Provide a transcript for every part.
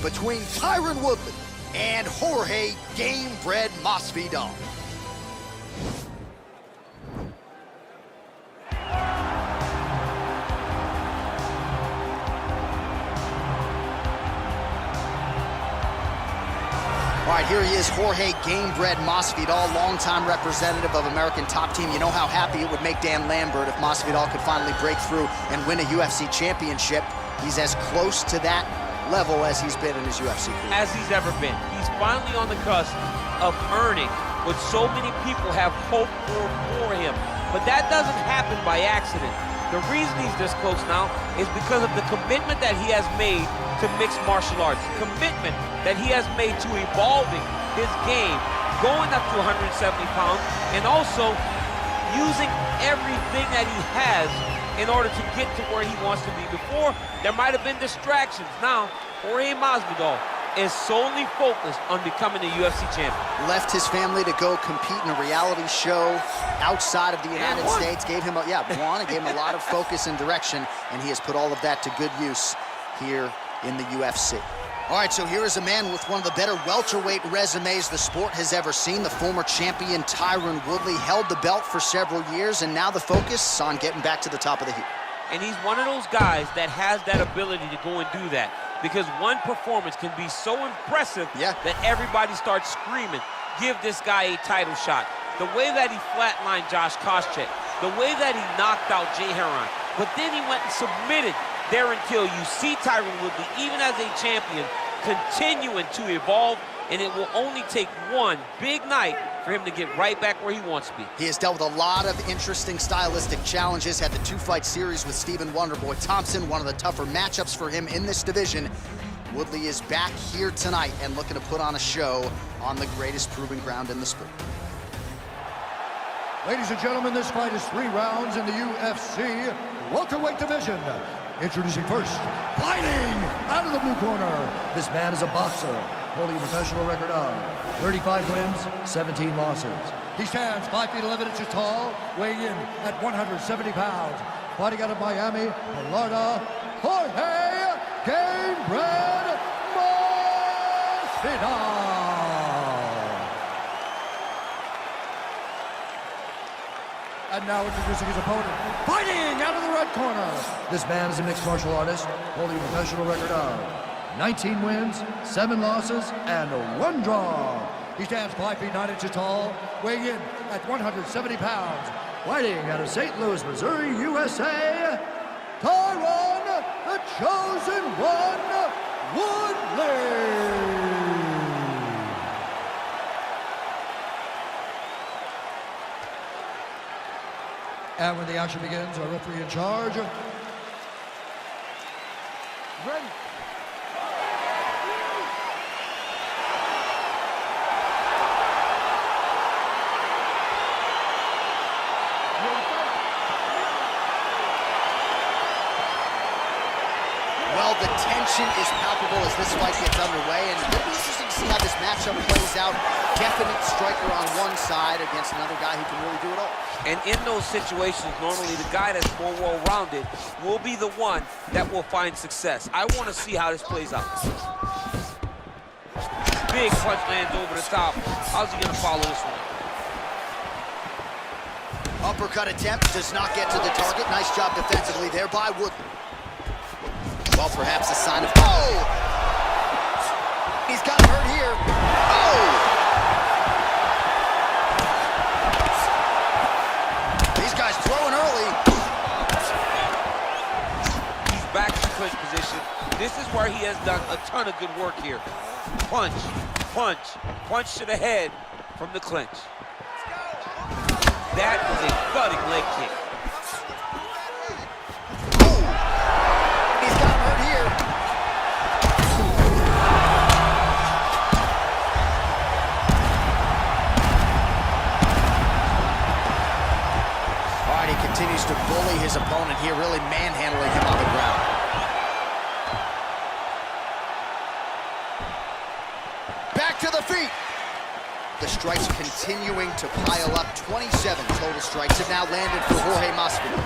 between Tyron Woodley and Jorge Gamebred Masvidal. All right, here he is, Jorge Gamebred Masvidal, longtime representative of American Top Team. You know how happy it would make Dan Lambert if Masvidal could finally break through and win a UFC championship. He's as close to that level as he's been in his UFC career. As he's ever been. He's finally on the cusp of earning what so many people have hoped for him. But that doesn't happen by accident. The reason he's this close now is because of the commitment that he has made to mixed martial arts, commitment that he has made to evolving his game, going up to 170 pounds, and also using everything that he has in order to get to where he wants to be. Before, there might have been distractions. Now, Jorge Masvidal is solely focused on becoming a UFC champion. Left his family to go compete in a reality show outside of the United States. Gave him, won and gave him a lot of focus and direction, and he has put all of that to good use here in the UFC. All right, so here is a man with one of the better welterweight resumes the sport has ever seen. The former champion Tyron Woodley held the belt for several years, and now the focus on getting back to the top of the heap. And he's one of those guys that has that ability to go and do that, because one performance can be so impressive that everybody starts screaming, give this guy a title shot. The way that he flatlined Josh Koscheck, the way that he knocked out Jay Heron, but then he went and submitted Darren Till. You see Tyron Woodley, even as a champion, continuing to evolve, and it will only take one big night for him to get right back where he wants to be. He has dealt with a lot of interesting stylistic challenges, had the two-fight series with Stephen Wonderboy Thompson, one of the tougher matchups for him in this division. Woodley is back here tonight and looking to put on a show on the greatest proving ground in the sport. Ladies and gentlemen, this fight is 3 rounds in the UFC welterweight division. Introducing first, fighting out of the blue corner. This man is a boxer, holding a professional record of 35 wins, 17 losses. He stands 5 feet 11 inches tall, weighing in at 170 pounds. Fighting out of Miami, Florida, Jorge Gamebred Masvidal. And now introducing his opponent, fighting out of the red corner. This man is a mixed martial artist, holding a professional record of 19 wins, 7 losses, and 1 draw. He stands 5 feet 9 inches tall, weighing in at 170 pounds. Fighting out of St. Louis, Missouri, USA, Tyron, the Chosen One, Woodley. And when the action begins, our referee in charge. Ready. Well, the tension is palpable as this fight gets underway, and it'll be interesting to see how this matchup plays out. Definite striker on one side against another guy who can really do it all. And in those situations, normally the guy that's more well-rounded will be the one that will find success. I want to see how this plays out. Big punch lands over the top. How's he going to follow this one? Uppercut attempt does not get to the target. Nice job defensively there by Woodley. Well, perhaps a sign of, he's got hurt here. These guys throwing early. He's back in clinch position. This is where he has done a ton of good work here. Punch, punch, punch to the head from the clinch. That was a thudding leg kick. Continues to bully his opponent here, really manhandling him on the ground. Back to the feet. The strikes continuing to pile up. 27 total strikes have now landed for Jorge Masvidal.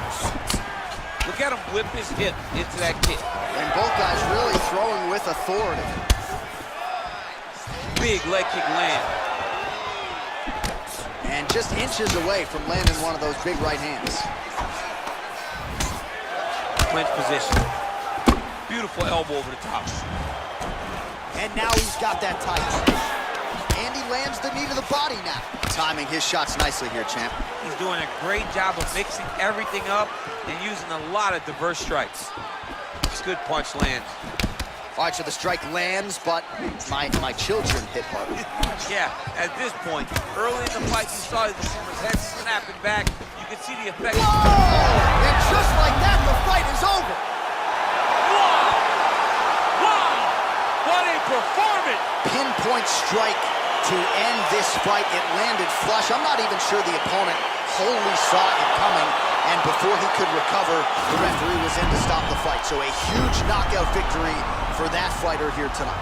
Look at him whip his hip into that kick. And both guys really throwing with authority. Big leg kick land. And just inches away from landing one of those big right hands. Clinch position. Beautiful elbow over the top. And now he's got that tight. And he lands the knee to the body now. Timing his shots nicely here, champ. He's doing a great job of mixing everything up and using a lot of diverse strikes. Good punch lands. All right, so the strike lands, but my children hit hard. Yeah, at this point, early in the fight, you saw his opponent's head snapping back. You can see the effect. Whoa! And just like that, the fight is over. Wow! Wow! What a performance! Pinpoint strike to end this fight. It landed flush. I'm not even sure the opponent wholly saw it coming, and before he could recover, the referee was in to stop the fight. So a huge knockout victory for that fighter here tonight.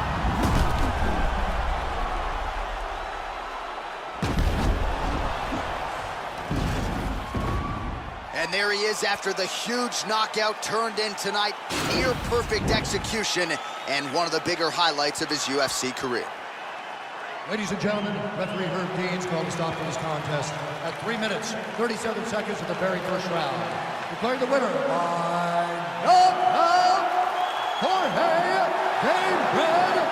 And there he is after the huge knockout turned in tonight. Near perfect execution and one of the bigger highlights of his UFC career. Ladies and gentlemen, referee Herb Dean's called a stop for this contest at 3 minutes, 37 seconds of the very first round. Declaring the winner by knockout, Jorge David